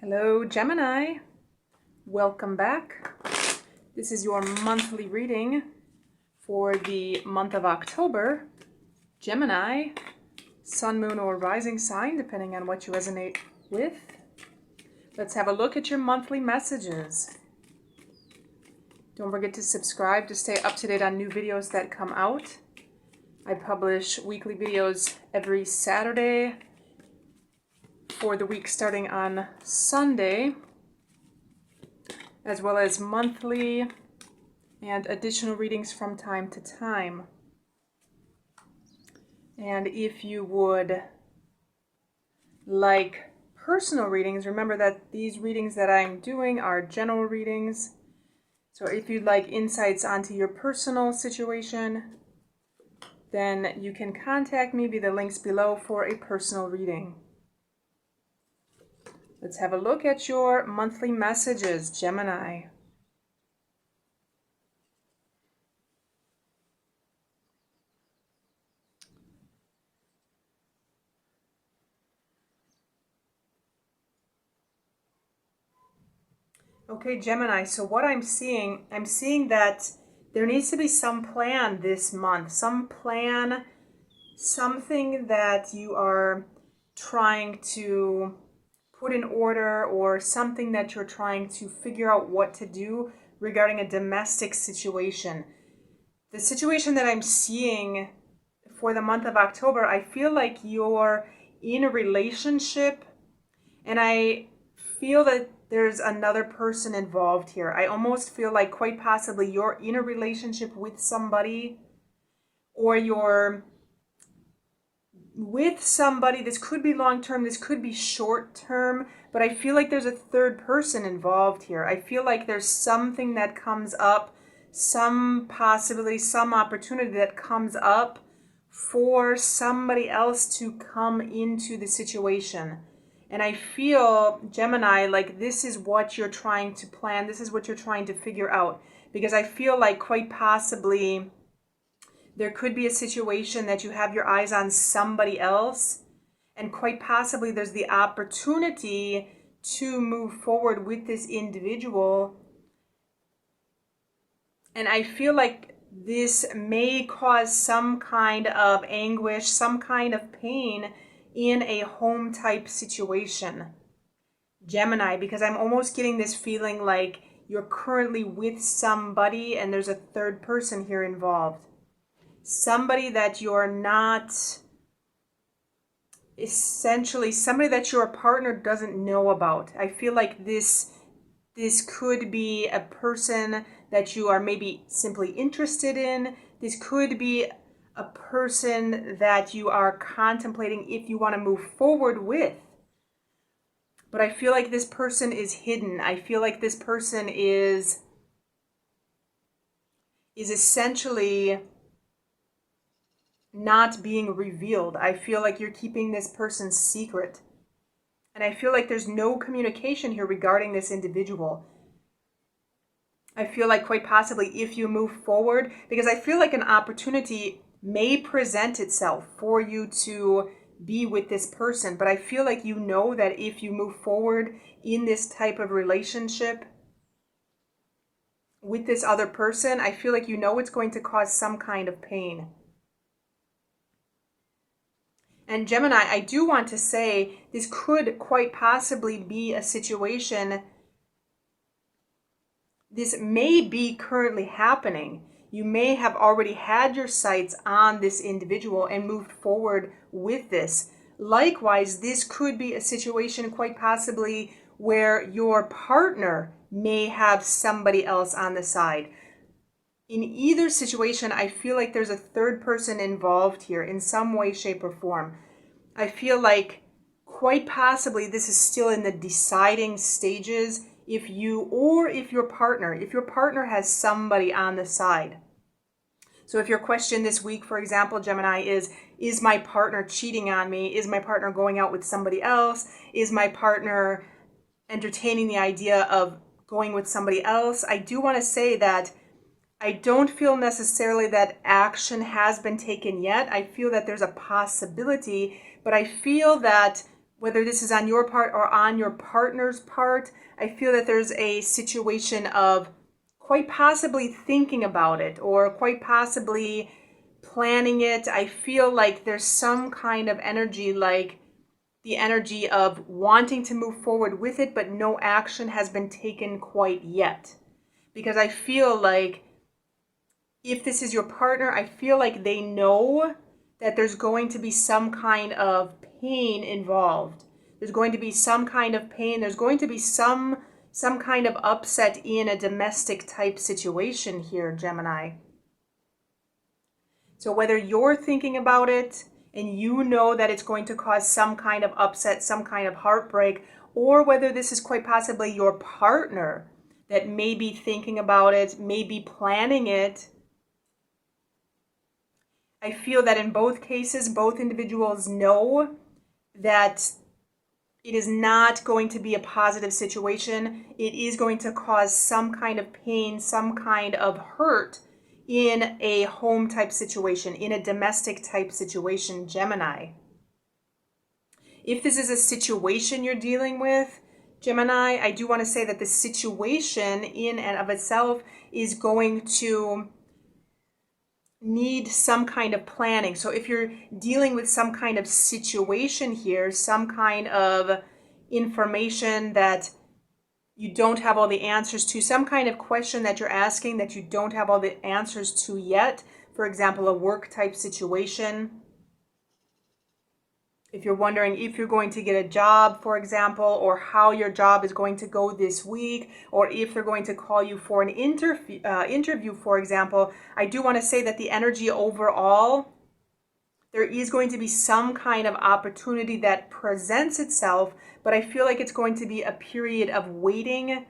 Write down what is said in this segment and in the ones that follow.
Hello, Gemini. Welcome back. This is your monthly reading for the month of October. Gemini, sun, moon, or rising sign, depending on what you resonate with. Let's have a look at your monthly messages. Don't forget to subscribe to stay up to date on new videos that come out. I publish weekly videos every Saturday for the week starting on Sunday, as well as monthly and additional readings from time to time. And if you would like personal readings, remember that these readings that I'm doing are general readings. So if you'd like insights onto your personal situation, then you can contact me via the links below for a personal reading. Let's have a look at your monthly messages, Gemini. Okay, Gemini, so what I'm seeing that there needs to be some plan this month, some plan, something that you are trying to put in order, or something that you're trying to figure out what to do regarding a domestic situation. The situation that I'm seeing for the month of October, I feel like you're in a relationship, and I feel that there's another person involved here. I almost feel like quite possibly you're in a relationship with somebody, or you're with somebody. This could be long-term, this could be short-term, but I feel like there's a third person involved here. I feel like there's something that comes up, some possibility, some opportunity that comes up for somebody else to come into the situation. And I feel, Gemini, like this is what you're trying to plan, this is what you're trying to figure out, because I feel like quite possibly there could be a situation that you have your eyes on somebody else, and quite possibly there's the opportunity to move forward with this individual. And I feel like this may cause some kind of anguish, some kind of pain in a home type situation, Gemini, because I'm almost getting this feeling like you're currently with somebody and there's a third person here involved. Somebody that you're not, essentially somebody that your partner doesn't know about. I feel like this could be a person that you are maybe simply interested in. This could be a person that you are contemplating if you want to move forward with. But I feel like this person is hidden. I feel like this person is essentially not being revealed. I feel like you're keeping this person's secret. And I feel like there's no communication here regarding this individual. I feel like quite possibly if you move forward, because I feel like an opportunity may present itself for you to be with this person, but I feel like you know that if you move forward in this type of relationship with this other person, I feel like you know it's going to cause some kind of pain. And Gemini, I do want to say this could quite possibly be a situation. This may be currently happening. You may have already had your sights on this individual and moved forward with this. Likewise, this could be a situation quite possibly where your partner may have somebody else on the side. In either situation, I feel like there's a third person involved here in some way, shape, or form. I feel like quite possibly this is still in the deciding stages if you or if your partner has somebody on the side. So if your question this week, for example, Gemini, is my partner cheating on me? Is my partner going out with somebody else? Is my partner entertaining the idea of going with somebody else? I do want to say that I don't feel necessarily that action has been taken yet. I feel that there's a possibility, but I feel that whether this is on your part or on your partner's part, I feel that there's a situation of quite possibly thinking about it or quite possibly planning it. I feel like there's some kind of energy, like the energy of wanting to move forward with it, but no action has been taken quite yet. Because I feel like if this is your partner, I feel like they know that there's going to be some kind of pain involved. There's going to be some kind of pain. There's going to be some kind of upset in a domestic type situation here, Gemini. So whether you're thinking about it and you know that it's going to cause some kind of upset, some kind of heartbreak, or whether this is quite possibly your partner that may be thinking about it, may be planning it, I feel that in both cases, both individuals know that it is not going to be a positive situation. It is going to cause some kind of pain, some kind of hurt in a home type situation, in a domestic type situation, Gemini. If this is a situation you're dealing with, Gemini, I do want to say that the situation in and of itself is going to need some kind of planning. So if you're dealing with some kind of situation here, some kind of information that you don't have all the answers to, some kind of question that you're asking that you don't have all the answers to yet, for example, a work type situation. If you're wondering if you're going to get a job, for example, or how your job is going to go this week, or if they're going to call you for an interview, for example, I do want to say that the energy overall, there is going to be some kind of opportunity that presents itself, but I feel like it's going to be a period of waiting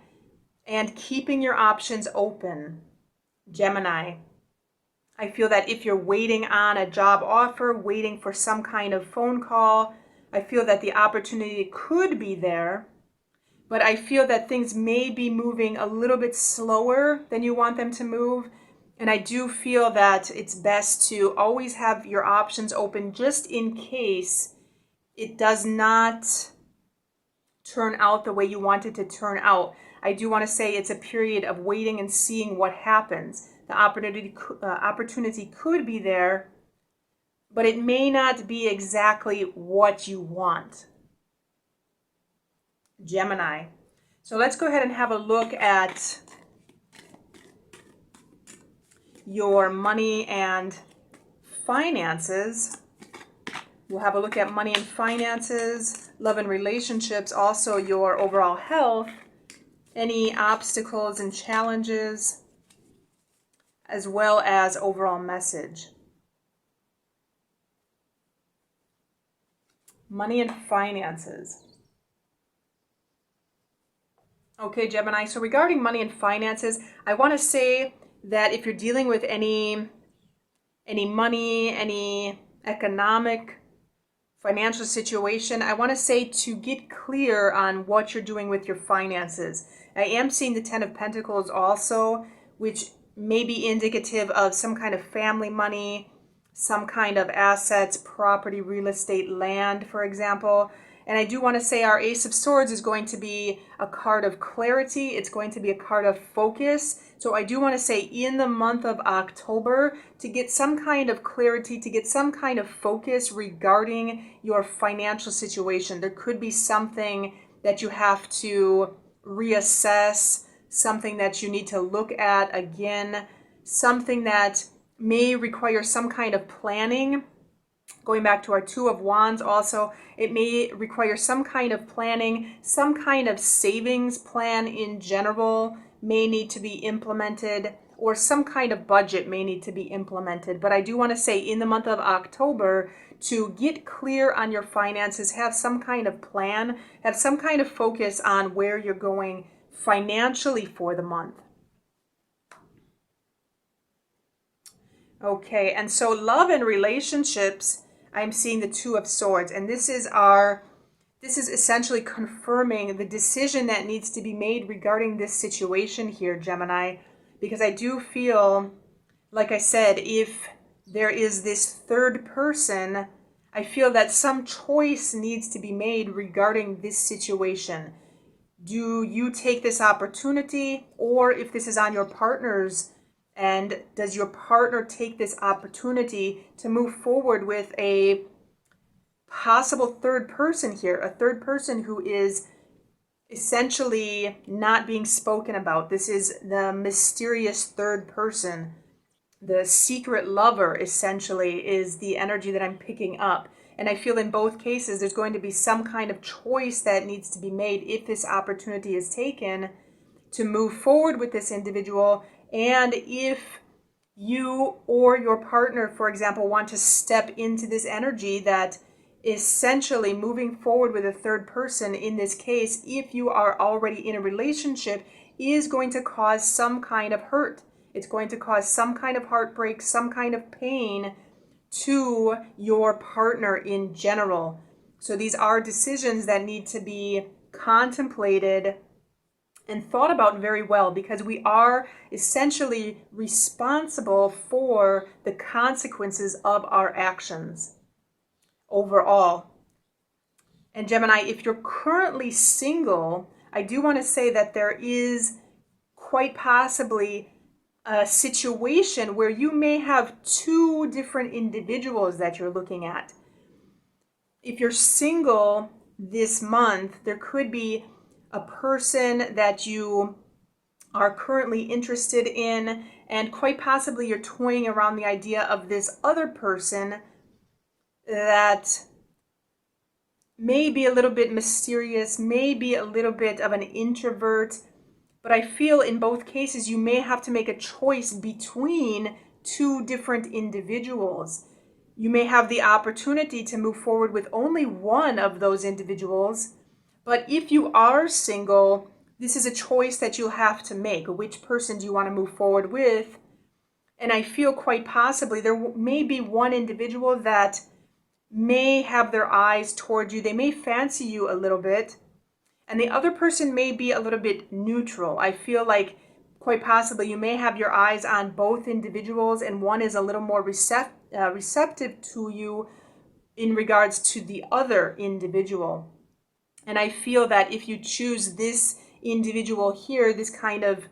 and keeping your options open, Gemini. I feel that if you're waiting on a job offer, waiting for some kind of phone call, I feel that the opportunity could be there, but I feel that things may be moving a little bit slower than you want them to move. And I do feel that it's best to always have your options open just in case it does not turn out the way you want it to turn out. I do want to say it's a period of waiting and seeing what happens. The opportunity could be there, but it may not be exactly what you want, Gemini. So let's go ahead and have a look at your money and finances. We'll have a look at money and finances, love and relationships, also your overall health, any obstacles and challenges, as well as overall message. Money and finances. Okay, Gemini, so regarding money and finances, I want to say that if you're dealing with any money, any economic, financial situation, I want to say to get clear on what you're doing with your finances. I am seeing the Ten of Pentacles also, which may be indicative of some kind of family money, some kind of assets, property, real estate, land, for example. And I do want to say our Ace of Swords is going to be a card of clarity. It's going to be a card of focus. So I do want to say in the month of October, to get some kind of clarity, to get some kind of focus regarding your financial situation. There could be something that you have to reassess, something that you need to look at again, something that may require some kind of planning. Going back to our Two of Wands also, it may require some kind of planning, some kind of savings plan in general may need to be implemented, or some kind of budget may need to be implemented. But I do want to say in the month of October, to get clear on your finances, have some kind of plan, have some kind of focus on where you're going financially for the month. Okay, and so love and relationships, I'm seeing the Two of Swords, and this is essentially confirming the decision that needs to be made regarding this situation here, Gemini, because I do feel, like I said, if there is this third person, I feel that some choice needs to be made regarding this situation. Do you take this opportunity, or if this is on your partner's, and does your partner take this opportunity to move forward with a possible third person here, a third person who is essentially not being spoken about? This is the mysterious third person. The secret lover, essentially, is the energy that I'm picking up. And I feel in both cases, there's going to be some kind of choice that needs to be made if this opportunity is taken to move forward with this individual. And if you or your partner, for example, want to step into this energy that essentially moving forward with a third person, in this case, if you are already in a relationship, is going to cause some kind of hurt. It's going to cause some kind of heartbreak, some kind of pain to your partner in general. So these are decisions that need to be contemplated and thought about very well, because we are essentially responsible for the consequences of our actions overall. And Gemini, if you're currently single, I do want to say that there is quite possibly a situation where you may have two different individuals that you're looking at. If you're single this month, there could be a person that you are currently interested in, and quite possibly you're toying around the idea of this other person that may be a little bit mysterious, may be a little bit of an introvert. But I feel in both cases, you may have to make a choice between two different individuals. You may have the opportunity to move forward with only one of those individuals. But if you are single, this is a choice that you'll have to make. Which person do you want to move forward with? And I feel quite possibly there may be one individual that may have their eyes toward you. They may fancy you a little bit. And the other person may be a little bit neutral. I feel like quite possibly you may have your eyes on both individuals, and one is a little more receptive to you in regards to the other individual. And I feel that if you choose this individual here, this kind of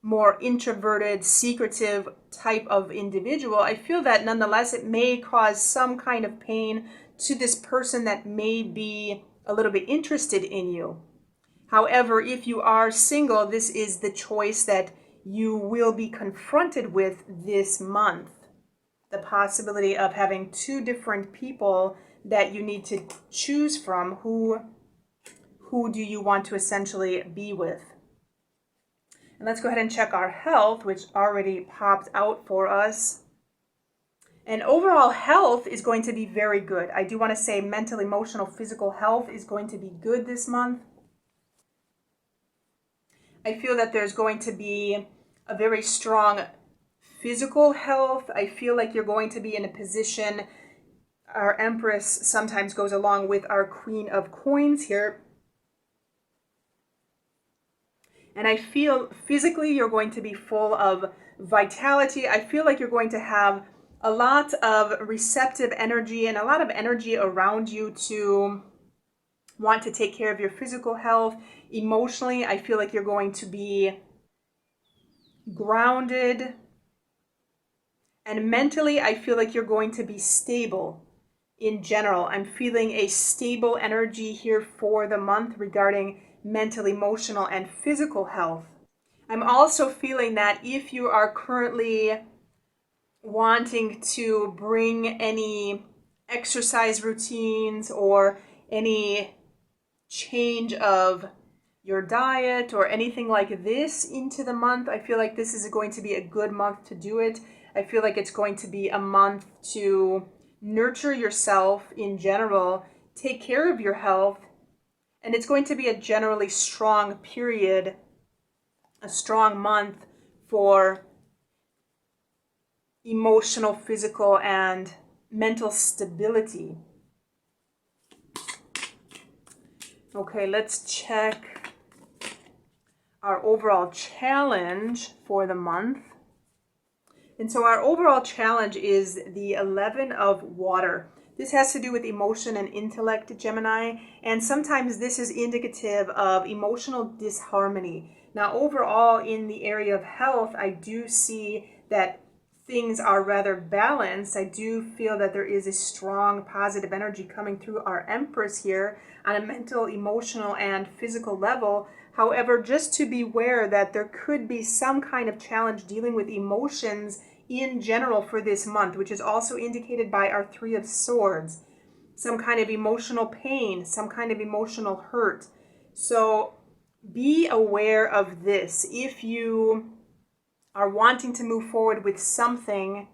more introverted, secretive type of individual, I feel that nonetheless it may cause some kind of pain to this person that may be a little bit interested in you. However, if you are single, this is the choice that you will be confronted with this month. The possibility of having two different people that you need to choose from. Who do you want to essentially be with? And let's go ahead and check our health, which already popped out for us. And overall health is going to be very good. I do want to say mental, emotional, physical health is going to be good this month. I feel that there's going to be a very strong physical health. I feel like you're going to be in a position, our Empress sometimes goes along with our Queen of Coins here. And I feel physically you're going to be full of vitality. I feel like you're going to have a lot of receptive energy and a lot of energy around you to want to take care of your physical health. Emotionally, I feel like you're going to be grounded. And mentally, I feel like you're going to be stable in general. I'm feeling a stable energy here for the month regarding mental, emotional, and physical health. I'm also feeling that if you are currently wanting to bring any exercise routines or any change of your diet or anything like this into the month, I feel like this is going to be a good month to do it. I feel like it's going to be a month to nurture yourself in general, take care of your health, and it's going to be a generally strong period, a strong month for emotional, physical, and mental stability. Okay, let's check our overall challenge for the month. And so our overall challenge is the 11 of water. This has to do with emotion and intellect, Gemini, and sometimes this is indicative of emotional disharmony. Now, overall, in the area of health, I do see that things are rather balanced. I do feel that there is a strong positive energy coming through our Empress here on a mental, emotional, and physical level. However, just to beware that there could be some kind of challenge dealing with emotions in general for this month, which is also indicated by our Three of Swords. Some kind of emotional pain, some kind of emotional hurt. So be aware of this. If you are wanting to move forward with something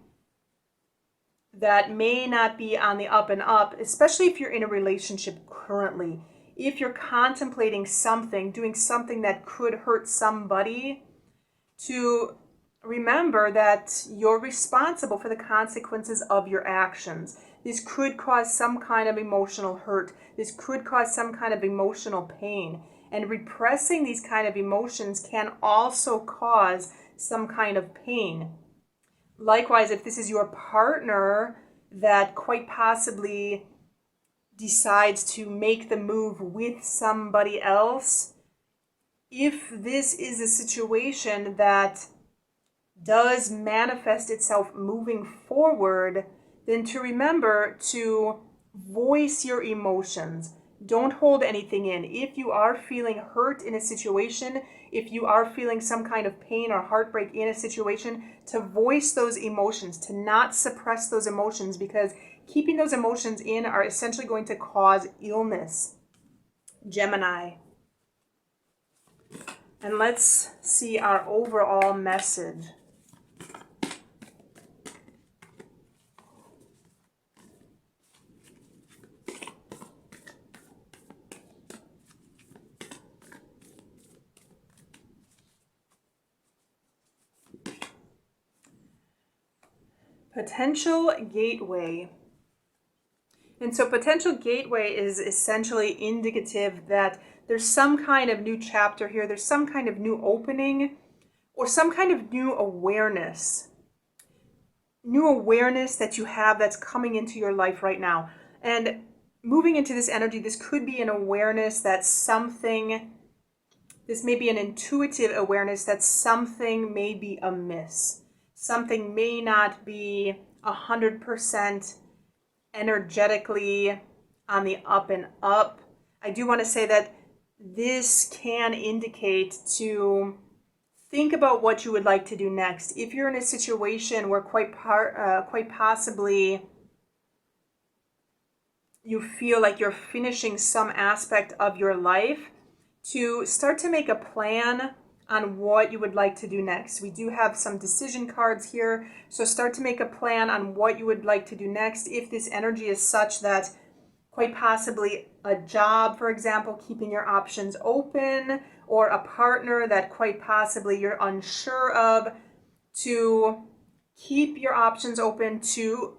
that may not be on the up and up, especially if you're in a relationship currently, if you're contemplating something, doing something that could hurt somebody, to remember that you're responsible for the consequences of your actions. This could cause some kind of emotional hurt. This could cause some kind of emotional pain. And repressing these kind of emotions can also cause some kind of pain. Likewise, if this is your partner that quite possibly decides to make the move with somebody else, if this is a situation that does manifest itself moving forward, then to remember to voice your emotions. Don't hold anything in. If you are feeling hurt in a situation, if you are feeling some kind of pain or heartbreak in a situation, to voice those emotions, to not suppress those emotions, because keeping those emotions in are essentially going to cause illness. Gemini. And let's see our overall message. Potential gateway. And so potential gateway is essentially indicative that there's some kind of new chapter here. There's some kind of new opening or some kind of new awareness. New awareness that you have that's coming into your life right now. And moving into this energy, this could be an awareness that something, this may be an intuitive awareness that something may be amiss. Something may not be 100% energetically on the up and up. I do want to say that this can indicate to think about what you would like to do next. If you're in a situation where quite possibly you feel like you're finishing some aspect of your life, to start to make a plan on what you would like to do next. We do have some decision cards here, so start to make a plan on what you would like to do next. If this energy is such that quite possibly a job, for example, keeping your options open, or a partner that quite possibly you're unsure of, to keep your options open, to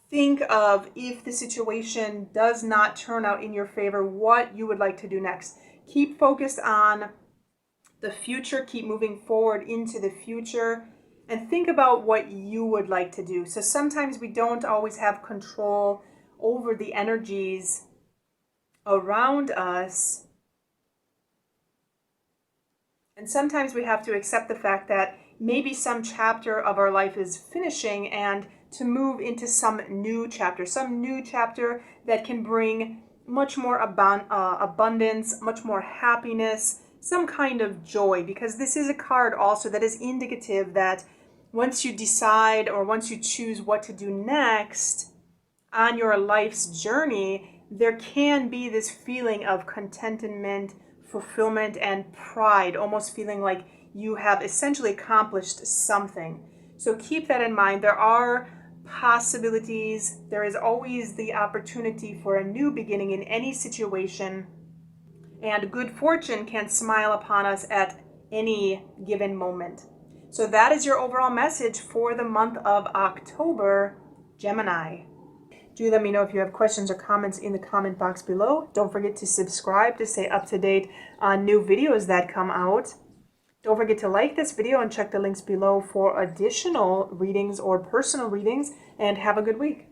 think of, if the situation does not turn out in your favor, what you would like to do next. Keep focused on the future, keep moving forward into the future, and think about what you would like to do. So sometimes we don't always have control over the energies around us. And sometimes we have to accept the fact that maybe some chapter of our life is finishing and to move into some new chapter that can bring much more abundance, much more happiness, some kind of joy, because this is a card also that is indicative that once you decide or once you choose what to do next on your life's journey, there can be this feeling of contentment, fulfillment, and pride, almost feeling like you have essentially accomplished something. So keep that in mind. There are possibilities. There is always the opportunity for a new beginning in any situation. And good fortune can smile upon us at any given moment. So that is your overall message for the month of October, Gemini. Do let me know if you have questions or comments in the comment box below. Don't forget to subscribe to stay up to date on new videos that come out. Don't forget to like this video and check the links below for additional readings or personal readings, and have a good week.